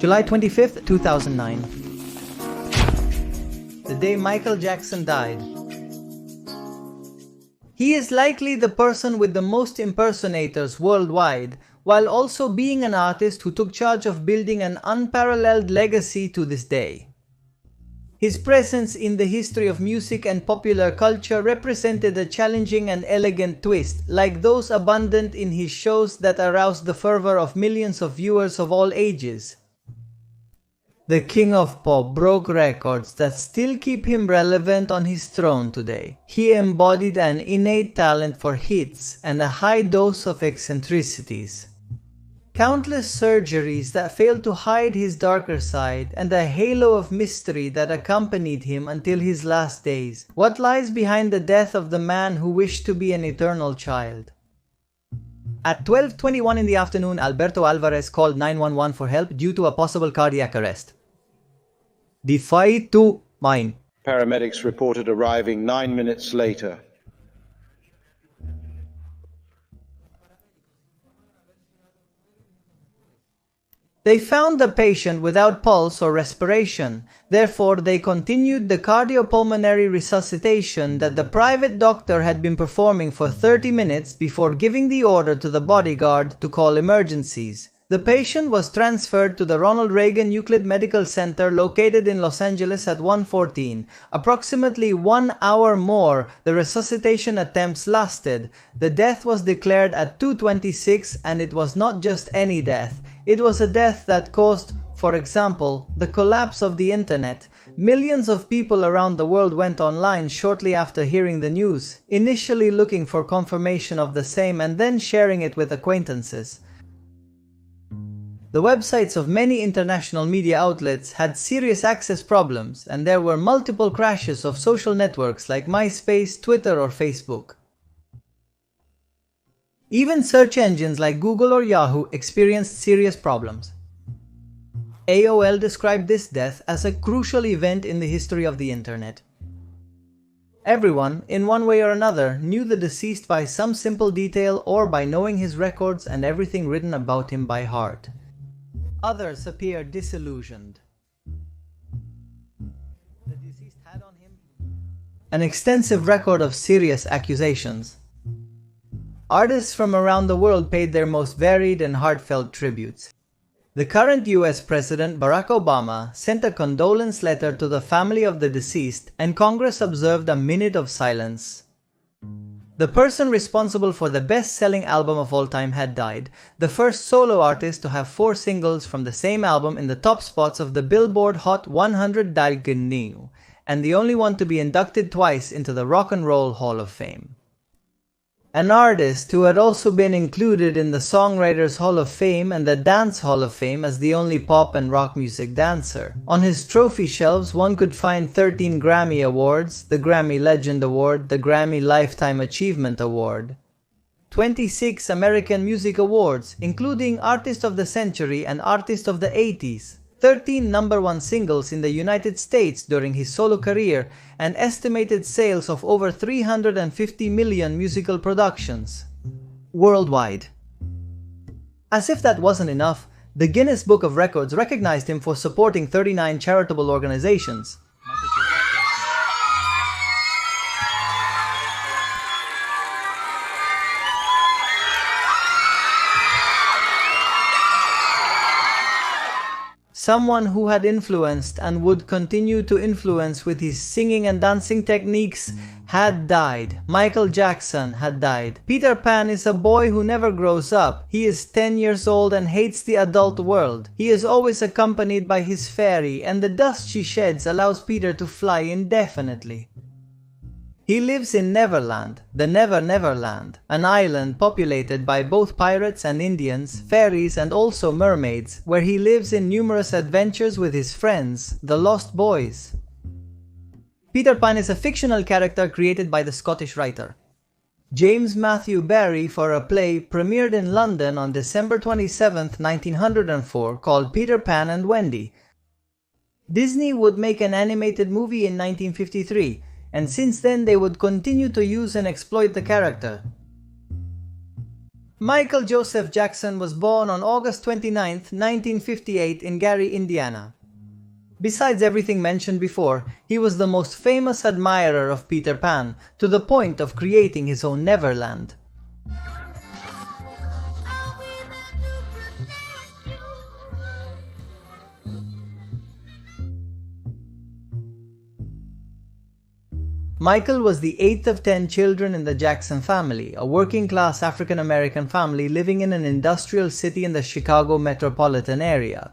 July 25th, 2009. The day Michael Jackson died. He is likely the person with the most impersonators worldwide, while also being an artist who took charge of building an unparalleled legacy to this day. His presence in the history of music and popular culture represented a challenging and elegant twist, like those abundant in his shows that aroused the fervor of millions of viewers of all ages. The King of Pop broke records that still keep him relevant on his throne today. He embodied an innate talent for hits and a high dose of eccentricities. Countless surgeries that failed to hide his darker side, and a halo of mystery that accompanied him until his last days. What lies behind the death of the man who wished to be an eternal child? At 12:21 in the afternoon, Alberto Alvarez called 911 for help due to a possible cardiac arrest. The fight to mine. Paramedics reported arriving 9 minutes later. They found the patient without pulse or respiration. Therefore, they continued the cardiopulmonary resuscitation that the private doctor had been performing for 30 minutes before giving the order to the bodyguard to call emergencies. The patient was transferred to the Ronald Reagan Euclid Medical Center located in Los Angeles at 1:14. Approximately 1 hour more, the resuscitation attempts lasted. The death was declared at 2:26, and it was not just any death. It was a death that caused, for example, the collapse of the internet. Millions of people around the world went online shortly after hearing the news, initially looking for confirmation of the same and then sharing it with acquaintances. The websites of many international media outlets had serious access problems, and there were multiple crashes of social networks like MySpace, Twitter, or Facebook. Even search engines like Google or Yahoo experienced serious problems. AOL described this death as a crucial event in the history of the internet. Everyone, in one way or another, knew the deceased by some simple detail or by knowing his records and everything written about him by heart. Others appeared disillusioned. The deceased had on him an extensive record of serious accusations. Artists from around the world paid their most varied and heartfelt tributes. The current US President Barack Obama sent a condolence letter to the family of the deceased, and Congress observed a minute of silence. The person responsible for the best-selling album of all time had died, the first solo artist to have 4 singles from the same album in the top spots of the Billboard Hot 100 Dalgonu, and the only one to be inducted twice into the Rock and Roll Hall of Fame. An artist who had also been included in the Songwriters Hall of Fame and the Dance Hall of Fame as the only pop and rock music dancer. On his trophy shelves, one could find 13 Grammy Awards, the Grammy Legend Award, the Grammy Lifetime Achievement Award, 26 American Music Awards, including Artist of the Century and Artist of the 80s, 13 #1 singles in the United States during his solo career, and estimated sales of over 350 million musical productions worldwide. As if that wasn't enough, the Guinness Book of Records recognized him for supporting 39 charitable organizations. Someone who had influenced and would continue to influence with his singing and dancing techniques had died. Michael Jackson had died. Peter Pan is a boy who never grows up. He is 10 years old and hates the adult world. He is always accompanied by his fairy, and the dust she sheds allows Peter to fly indefinitely. He lives in Neverland, the Neverland, an island populated by both pirates and Indians, fairies and also mermaids, where he lives in numerous adventures with his friends, the Lost Boys. Peter Pan is a fictional character created by the Scottish writer James Matthew Barrie for a play premiered in London on December 27, 1904, called Peter Pan and Wendy. Disney would make an animated movie in 1953, and since then they would continue to use and exploit the character. Michael Joseph Jackson was born on August 29, 1958 in Gary, Indiana. Besides everything mentioned before, he was the most famous admirer of Peter Pan, to the point of creating his own Neverland. Michael was the 8th of 10 children in the Jackson family, a working-class African-American family living in an industrial city in the Chicago metropolitan area.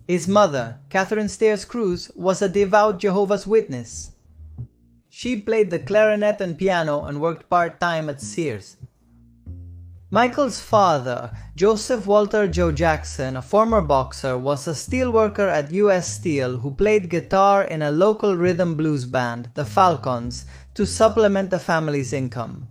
His mother, Catherine Stairs Cruz, was a devout Jehovah's Witness. She played the clarinet and piano and worked part-time at Sears. Michael's father, Joseph Walter Joe Jackson, a former boxer, was a steelworker at U.S. Steel who played guitar in a local rhythm blues band, the Falcons, to supplement the family's income.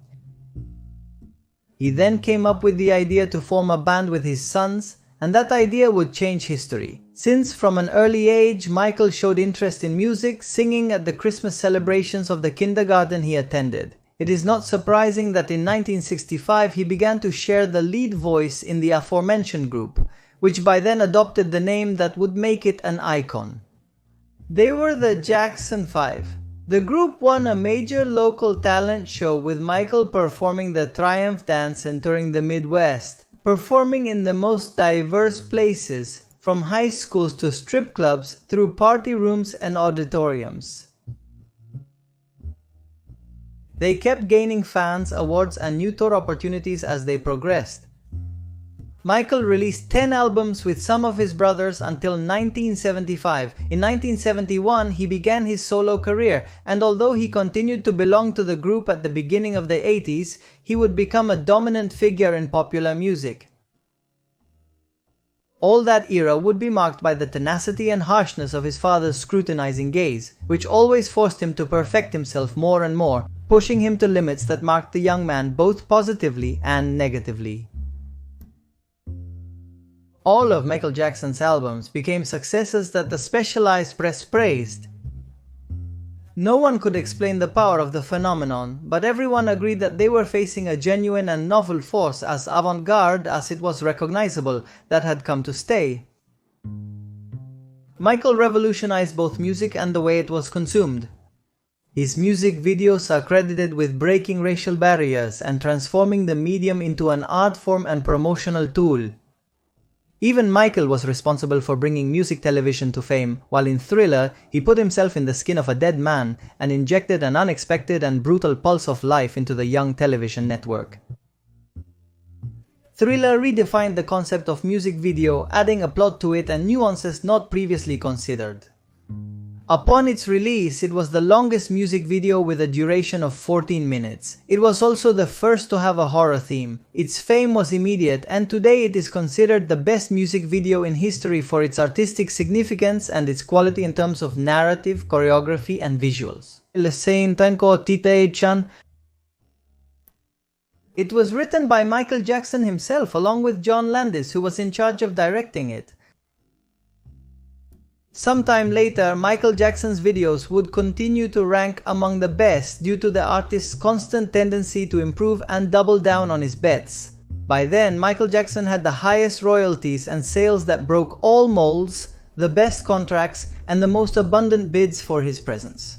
He then came up with the idea to form a band with his sons, and that idea would change history, since from an early age Michael showed interest in music, singing at the Christmas celebrations of the kindergarten he attended. It is not surprising that in 1965 he began to share the lead voice in the aforementioned group, which by then adopted the name that would make it an icon. They were the Jackson 5. The group won a major local talent show with Michael performing the Triumph Dance and touring the Midwest, performing in the most diverse places, from high schools to strip clubs through party rooms and auditoriums. They kept gaining fans, awards, and new tour opportunities as they progressed. Michael released 10 albums with some of his brothers until 1975. In 1971, he began his solo career, and although he continued to belong to the group at the beginning of the 80s, he would become a dominant figure in popular music. All that era would be marked by the tenacity and harshness of his father's scrutinizing gaze, which always forced him to perfect himself more and more, pushing him to limits that marked the young man both positively and negatively. All of Michael Jackson's albums became successes that the specialized press praised. No one could explain the power of the phenomenon, but everyone agreed that they were facing a genuine and novel force, as avant-garde as it was recognizable, that had come to stay. Michael revolutionized both music and the way it was consumed. His music videos are credited with breaking racial barriers and transforming the medium into an art form and promotional tool. Even Michael was responsible for bringing music television to fame, while in Thriller, he put himself in the skin of a dead man and injected an unexpected and brutal pulse of life into the young television network. Thriller redefined the concept of music video, adding a plot to it and nuances not previously considered. Upon its release, it was the longest music video with a duration of 14 minutes. It was also the first to have a horror theme. Its fame was immediate, and today it is considered the best music video in history for its artistic significance and its quality in terms of narrative, choreography, and visuals. It was written by Michael Jackson himself along with John Landis, who was in charge of directing it. Sometime later, Michael Jackson's videos would continue to rank among the best due to the artist's constant tendency to improve and double down on his bets. By then, Michael Jackson had the highest royalties and sales that broke all molds, the best contracts, and the most abundant bids for his presence.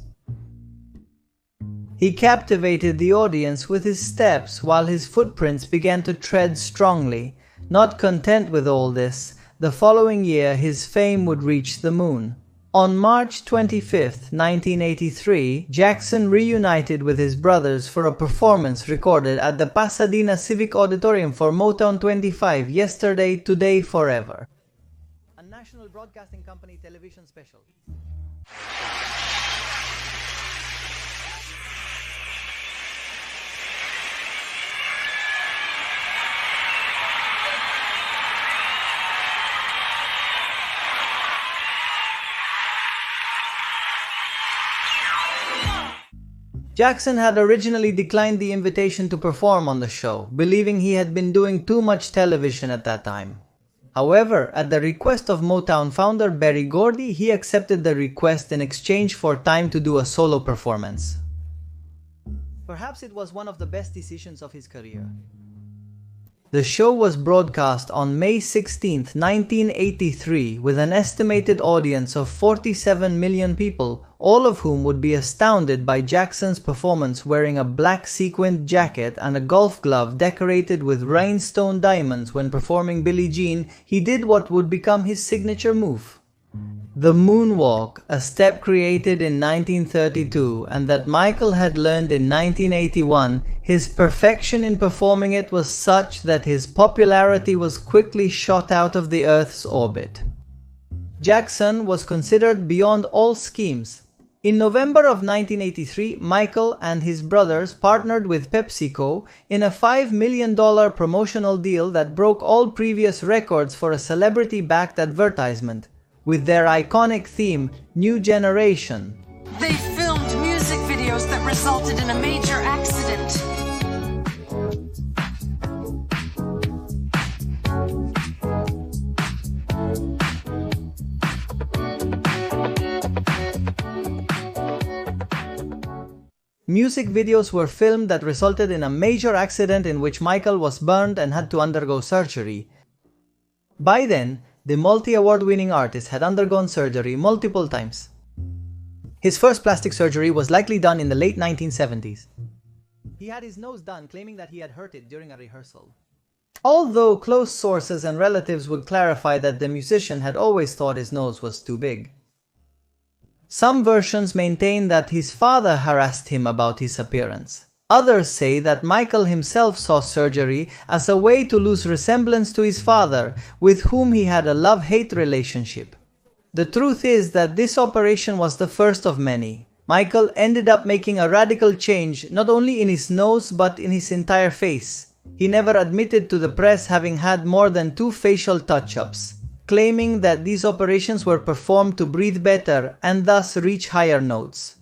He captivated the audience with his steps while his footprints began to tread strongly. Not content with all this, the following year his fame would reach the moon. On March 25, 1983, Jackson reunited with his brothers for a performance recorded at the Pasadena Civic Auditorium for Motown 25, Yesterday, Today, Forever. A National Broadcasting Company television special. Jackson had originally declined the invitation to perform on the show, believing he had been doing too much television at that time. However, at the request of Motown founder Berry Gordy, he accepted the request in exchange for time to do a solo performance. Perhaps it was one of the best decisions of his career. The show was broadcast on May 16, 1983, with an estimated audience of 47 million people, all of whom would be astounded by Jackson's performance wearing a black sequined jacket and a golf glove decorated with rhinestone diamonds. When performing Billie Jean, he did what would become his signature move. The moonwalk, a step created in 1932 and that Michael had learned in 1981, his perfection in performing it was such that his popularity was quickly shot out of the Earth's orbit. Jackson was considered beyond all schemes. In November of 1983, Michael and his brothers partnered with PepsiCo in a $5 million promotional deal that broke all previous records for a celebrity-backed advertisement, with their iconic theme, New Generation. They filmed music videos that resulted in a major accident. Music videos were filmed that resulted in a major accident in which Michael was burned and had to undergo surgery. By then, the multi-award-winning artist had undergone surgery multiple times. His first plastic surgery was likely done in the late 1970s. He had his nose done, claiming that he had hurt it during a rehearsal. Although close sources and relatives would clarify that the musician had always thought his nose was too big. Some versions maintain that his father harassed him about his appearance. Others say that Michael himself saw surgery as a way to lose resemblance to his father, with whom he had a love-hate relationship. The truth is that this operation was the first of many. Michael ended up making a radical change not only in his nose but in his entire face. He never admitted to the press having had more than 2 facial touch-ups, claiming that these operations were performed to breathe better and thus reach higher notes.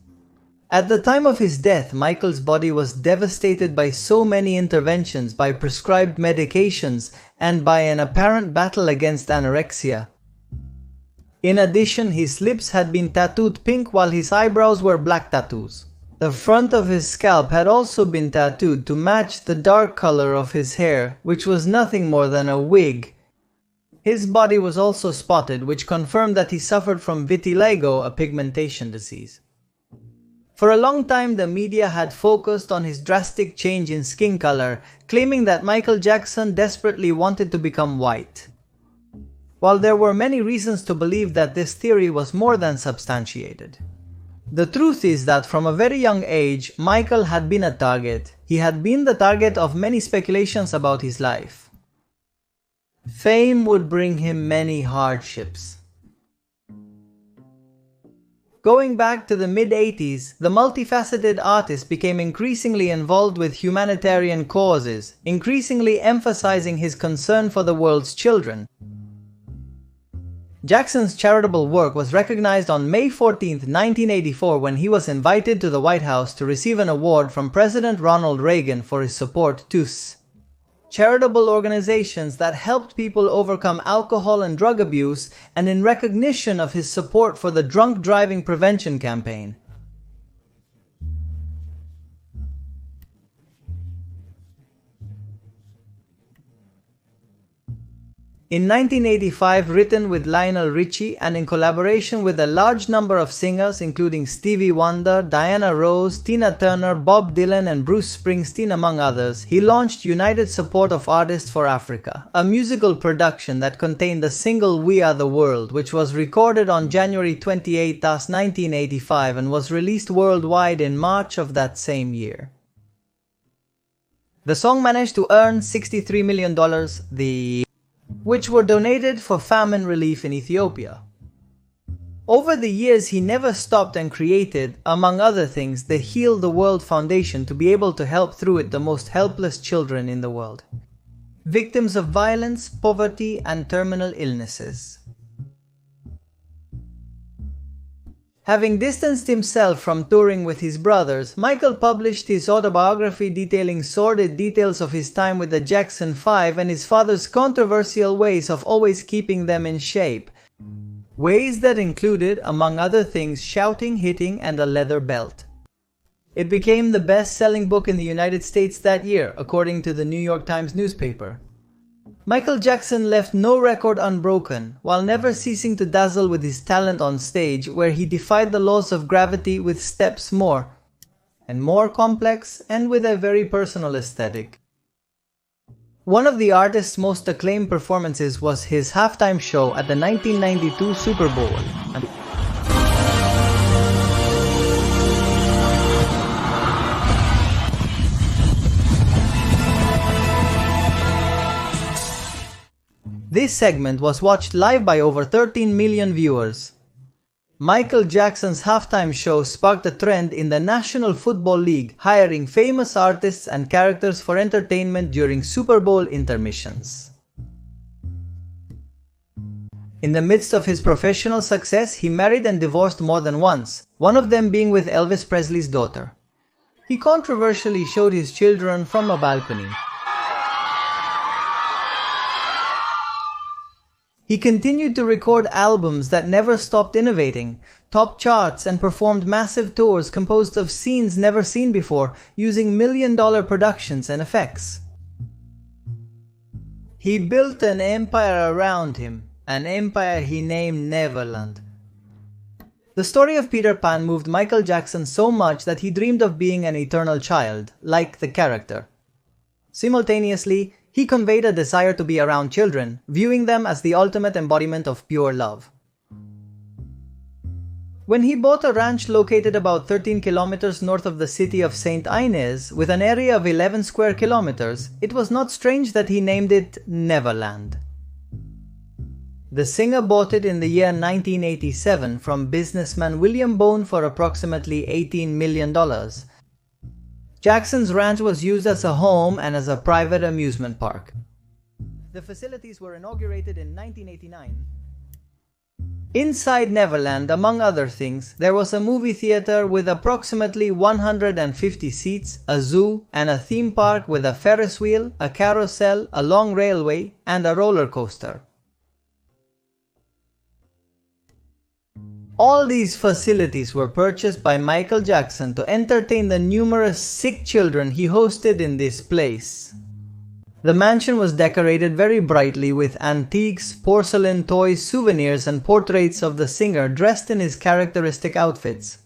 At the time of his death, Michael's body was devastated by so many interventions, by prescribed medications, and by an apparent battle against anorexia. In addition, his lips had been tattooed pink while his eyebrows were black tattoos. The front of his scalp had also been tattooed to match the dark color of his hair, which was nothing more than a wig. His body was also spotted, which confirmed that he suffered from vitiligo, a pigmentation disease. For a long time, the media had focused on his drastic change in skin color, claiming that Michael Jackson desperately wanted to become white. While there were many reasons to believe that this theory was more than substantiated. The truth is that from a very young age, Michael had been a target. He had been the target of many speculations about his life. Fame would bring him many hardships. Going back to the mid-80s, the multifaceted artist became increasingly involved with humanitarian causes, increasingly emphasizing his concern for the world's children. Jackson's charitable work was recognized on May 14, 1984, when he was invited to the White House to receive an award from President Ronald Reagan for his support to charitable organizations that helped people overcome alcohol and drug abuse, and in recognition of his support for the drunk driving prevention campaign. In 1985, written with Lionel Richie and in collaboration with a large number of singers including Stevie Wonder, Diana Ross, Tina Turner, Bob Dylan and Bruce Springsteen among others, he launched United Support of Artists for Africa, a musical production that contained the single We Are the World, which was recorded on January 28, 1985 and was released worldwide in March of that same year. The song managed to earn $63 million, which were donated for famine relief in Ethiopia. Over the years, he never stopped and created, among other things, the Heal the World Foundation to be able to help through it the most helpless children in the world, victims of violence, poverty, and terminal illnesses. Having distanced himself from touring with his brothers, Michael published his autobiography detailing sordid details of his time with the Jackson 5 and his father's controversial ways of always keeping them in shape. Ways that included, among other things, shouting, hitting, and a leather belt. It became the best-selling book in the United States that year, according to the New York Times newspaper. Michael Jackson left no record unbroken, while never ceasing to dazzle with his talent on stage, where he defied the laws of gravity with steps more and more complex and with a very personal aesthetic. One of the artist's most acclaimed performances was his halftime show at the 1992 Super Bowl. This segment was watched live by over 13 million viewers. Michael Jackson's halftime show sparked a trend in the National Football League, hiring famous artists and characters for entertainment during Super Bowl intermissions. In the midst of his professional success, he married and divorced more than once, one of them being with Elvis Presley's daughter. He controversially showed his children from a balcony. He continued to record albums that never stopped innovating, topped charts, and performed massive tours composed of scenes never seen before, using million-dollar productions and effects. He built an empire around him, an empire he named Neverland. The story of Peter Pan moved Michael Jackson so much that he dreamed of being an eternal child, like the character. Simultaneously, he conveyed a desire to be around children, viewing them as the ultimate embodiment of pure love. When he bought a ranch located about 13 kilometers north of the city of St. Inez, with an area of 11 square kilometers, it was not strange that he named it Neverland. The singer bought it in the year 1987 from businessman William Bone for approximately $18 million. Jackson's ranch was used as a home and as a private amusement park. The facilities were inaugurated in 1989. Inside Neverland, among other things, there was a movie theater with approximately 150 seats, a zoo, and a theme park with a Ferris wheel, a carousel, a long railway, and a roller coaster. All these facilities were purchased by Michael Jackson to entertain the numerous sick children he hosted in this place. The mansion was decorated very brightly with antiques, porcelain toys, souvenirs, and portraits of the singer dressed in his characteristic outfits.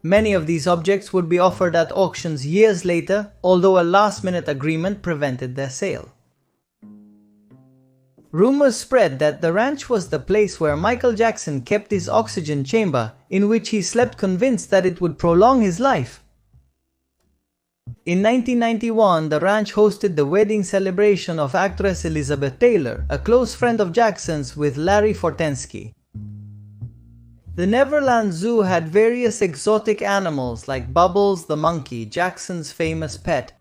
Many of these objects would be offered at auctions years later, although a last-minute agreement prevented their sale. Rumors spread that the ranch was the place where Michael Jackson kept his oxygen chamber, in which he slept convinced that it would prolong his life. In 1991, the ranch hosted the wedding celebration of actress Elizabeth Taylor, a close friend of Jackson's, with Larry Fortensky. The Neverland Zoo had various exotic animals like Bubbles the monkey, Jackson's famous pet.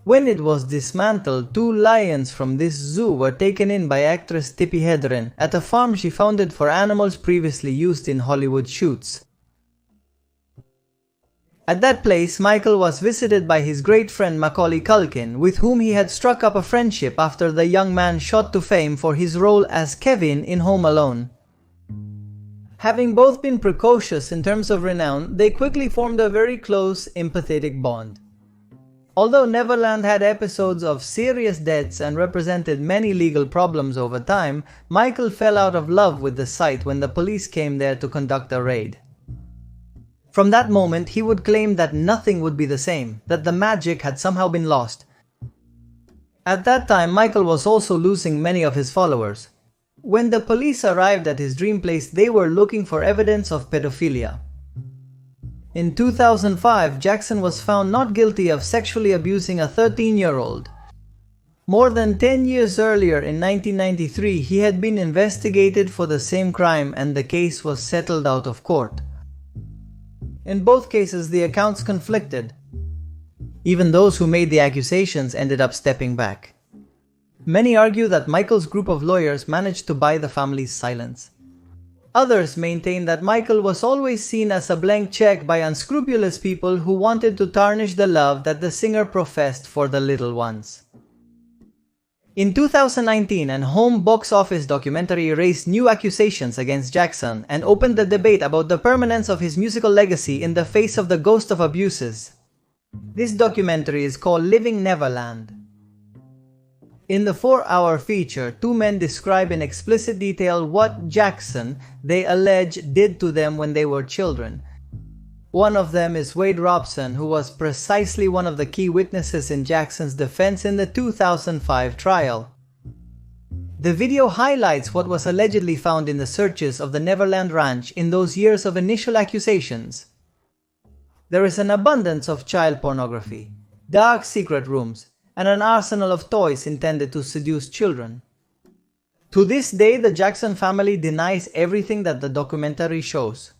When it was dismantled, 2 lions from this zoo were taken in by actress Tippi Hedren at a farm she founded for animals previously used in Hollywood shoots. At that place, Michael was visited by his great friend Macaulay Culkin, with whom he had struck up a friendship after the young man shot to fame for his role as Kevin in Home Alone. Having both been precocious in terms of renown, they quickly formed a very close, empathetic bond. Although Neverland had episodes of serious debts and represented many legal problems over time, Michael fell out of love with the site when the police came there to conduct a raid. From that moment, he would claim that nothing would be the same, that the magic had somehow been lost. At that time, Michael was also losing many of his followers. When the police arrived at his dream place, they were looking for evidence of pedophilia. In 2005, Jackson was found not guilty of sexually abusing a 13-year-old. More than 10 years earlier, in 1993, he had been investigated for the same crime and the case was settled out of court. In both cases, the accounts conflicted. Even those who made the accusations ended up stepping back. Many argue that Michael's group of lawyers managed to buy the family's silence. Others maintain that Michael was always seen as a blank check by unscrupulous people who wanted to tarnish the love that the singer professed for the little ones. In 2019, an home box office documentary raised new accusations against Jackson and opened the debate about the permanence of his musical legacy in the face of the ghost of abuses. This documentary is called Living Neverland. In the 4-hour feature, two men describe in explicit detail what Jackson, they allege, did to them when they were children. One of them is Wade Robson, who was precisely one of the key witnesses in Jackson's defense in the 2005 trial. The video highlights what was allegedly found in the searches of the Neverland Ranch in those years of initial accusations. There is an abundance of child pornography, dark secret rooms, and an arsenal of toys intended to seduce children. To this day, the Jackson family denies everything that the documentary shows.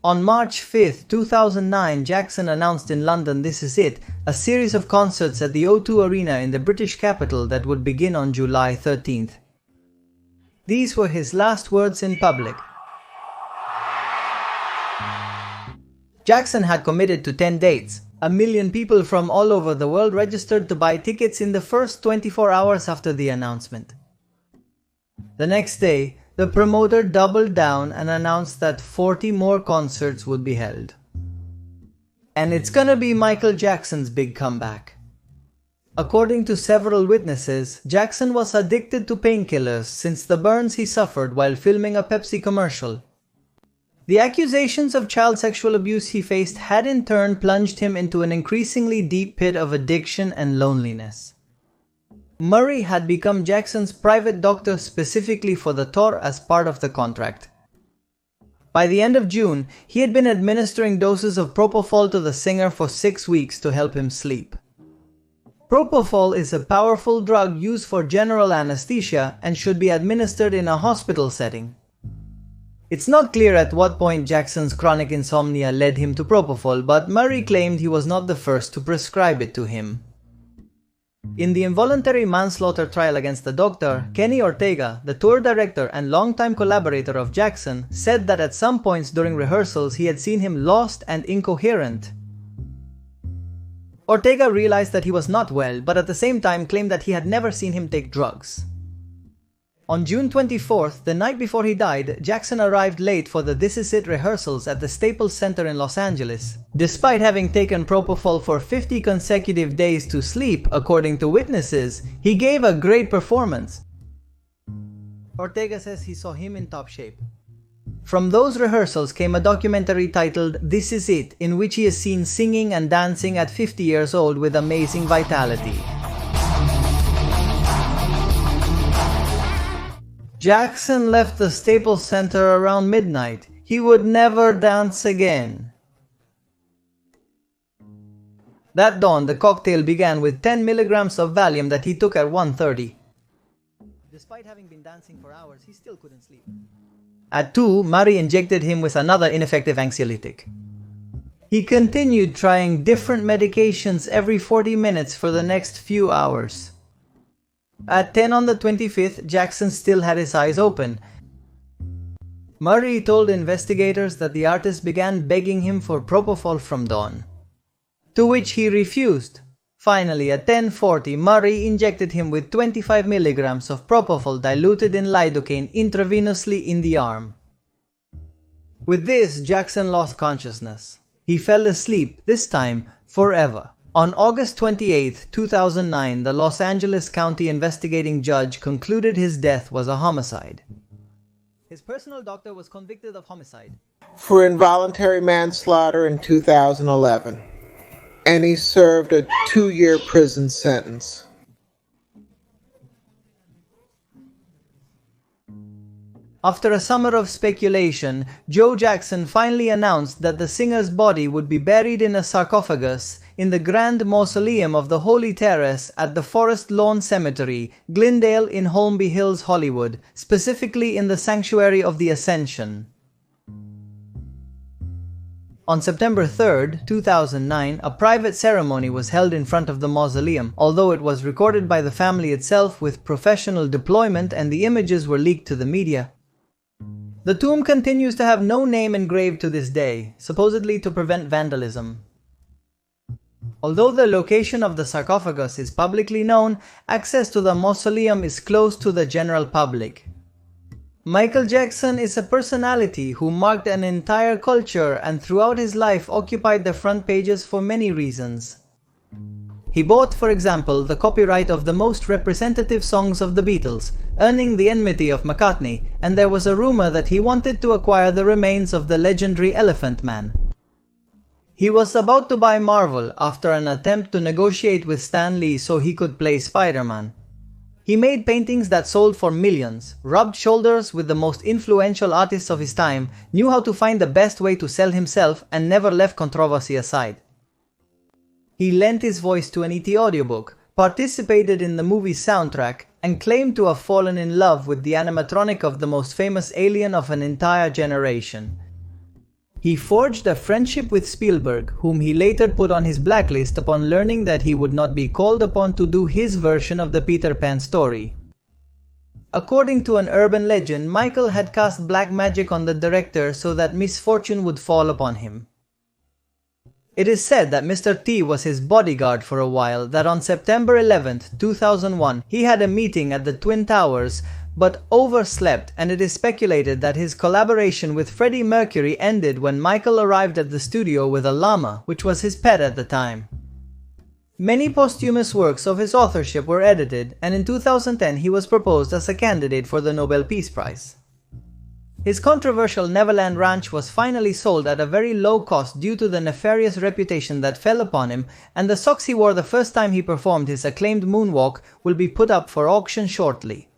On March 5, 2009, Jackson announced in London This Is It, a series of concerts at the O2 Arena in the British capital that would begin on July 13th. These were his last words in public. Jackson had committed to 10 dates. 1 million people from all over the world registered to buy tickets in the first 24 hours after the announcement. The next day, the promoter doubled down and announced that 40 more concerts would be held. And it's gonna be Michael Jackson's big comeback. According to several witnesses, Jackson was addicted to painkillers since the burns he suffered while filming a Pepsi commercial. The accusations of child sexual abuse he faced had in turn plunged him into an increasingly deep pit of addiction and loneliness. Murray had become Jackson's private doctor specifically for the tour as part of the contract. By the end of June, he had been administering doses of propofol to the singer for 6 weeks to help him sleep. Propofol is a powerful drug used for general anesthesia and should be administered in a hospital setting. It's not clear at what point Jackson's chronic insomnia led him to propofol, but Murray claimed he was not the first to prescribe it to him. In the involuntary manslaughter trial against the doctor, Kenny Ortega, the tour director and longtime collaborator of Jackson, said that at some points during rehearsals he had seen him lost and incoherent. Ortega realized that he was not well, but at the same time claimed that he had never seen him take drugs. On June 24th, the night before he died, Jackson arrived late for the This Is It rehearsals at the Staples Center in Los Angeles. Despite having taken propofol for 50 consecutive days to sleep, according to witnesses, he gave a great performance. Ortega says he saw him in top shape. From those rehearsals came a documentary titled This Is It, in which he is seen singing and dancing at 50 years old with amazing vitality. Jackson left the Staples Center around midnight. He would never dance again. That dawn, the cocktail began with 10 milligrams of Valium that he took at 1:30. Despite having been dancing for hours, he still couldn't sleep. At 2, Murray injected him with another ineffective anxiolytic. He continued trying different medications every 40 minutes for the next few hours. At 10 on the 25th, Jackson still had his eyes open. Murray told investigators that the artist began begging him for propofol from dawn, to which he refused. Finally, at 10:40, Murray injected him with 25 milligrams of propofol diluted in lidocaine intravenously in the arm. With this, Jackson lost consciousness. He fell asleep, this time forever. On August 28, 2009, the Los Angeles County investigating judge concluded his death was a homicide. His personal doctor was convicted of homicide for involuntary manslaughter in 2011, and he served a 2-year prison sentence. After a summer of speculation, Joe Jackson finally announced that the singer's body would be buried in a sarcophagus in the Grand Mausoleum of the Holy Terrace at the Forest Lawn Cemetery, Glendale in Holmby Hills, Hollywood, specifically in the Sanctuary of the Ascension. On September 3, 2009, a private ceremony was held in front of the mausoleum, although it was recorded by the family itself with professional deployment and the images were leaked to the media. The tomb continues to have no name engraved to this day, supposedly to prevent vandalism. Although the location of the sarcophagus is publicly known, access to the mausoleum is closed to the general public. Michael Jackson is a personality who marked an entire culture and throughout his life occupied the front pages for many reasons. He bought, for example, the copyright of the most representative songs of the Beatles, earning the enmity of McCartney, and there was a rumor that he wanted to acquire the remains of the legendary Elephant Man. He was about to buy Marvel after an attempt to negotiate with Stan Lee so he could play Spider-Man. He made paintings that sold for millions, rubbed shoulders with the most influential artists of his time, knew how to find the best way to sell himself, and never left controversy aside. He lent his voice to an ET audiobook, participated in the movie's soundtrack, and claimed to have fallen in love with the animatronic of the most famous alien of an entire generation. He forged a friendship with Spielberg, whom he later put on his blacklist upon learning that he would not be called upon to do his version of the Peter Pan story. According to an urban legend, Michael had cast black magic on the director so that misfortune would fall upon him. It is said that Mr. T was his bodyguard for a while, that on September 11th, 2001, he had a meeting at the Twin Towers, but overslept, and it is speculated that his collaboration with Freddie Mercury ended when Michael arrived at the studio with a llama, which was his pet at the time. Many posthumous works of his authorship were edited, and in 2010 he was proposed as a candidate for the Nobel Peace Prize. His controversial Neverland ranch was finally sold at a very low cost due to the nefarious reputation that fell upon him, and the socks he wore the first time he performed his acclaimed moonwalk will be put up for auction shortly.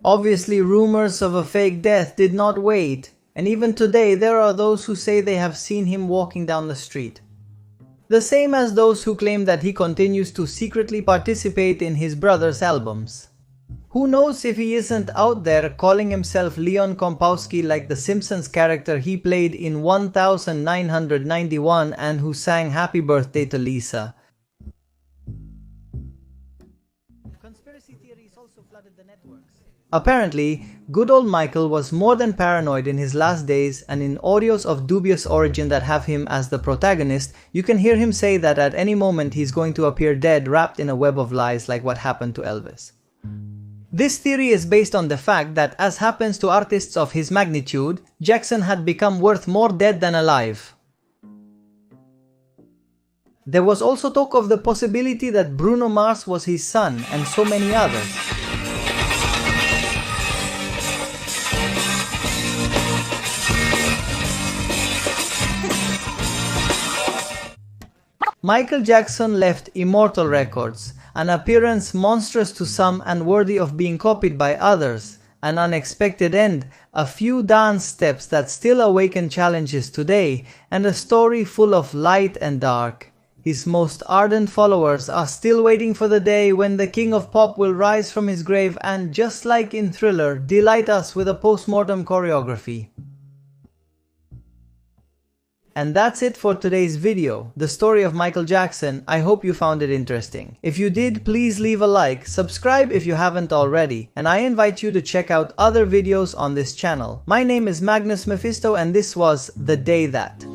Obviously, rumors of a fake death did not wait, and even today there are those who say they have seen him walking down the street. The same as those who claim that he continues to secretly participate in his brother's albums. Who knows if he isn't out there calling himself Leon Kompowski like the Simpsons character he played in 1991 and who sang Happy Birthday to Lisa. Conspiracy theories also flooded the networks. Apparently, good old Michael was more than paranoid in his last days, and in audios of dubious origin that have him as the protagonist, you can hear him say that at any moment he's going to appear dead wrapped in a web of lies like what happened to Elvis. This theory is based on the fact that, as happens to artists of his magnitude, Jackson had become worth more dead than alive. There was also talk of the possibility that Bruno Mars was his son, and so many others. Michael Jackson left immortal records, an appearance monstrous to some and worthy of being copied by others, an unexpected end, a few dance steps that still awaken challenges today, and a story full of light and dark. His most ardent followers are still waiting for the day when the king of pop will rise from his grave and, just like in Thriller, delight us with a post-mortem choreography. And that's it for today's video, the story of Michael Jackson. I hope you found it interesting. If you did, please leave a like, subscribe if you haven't already, and I invite you to check out other videos on this channel. My name is Magnus Mephisto and this was The Day That.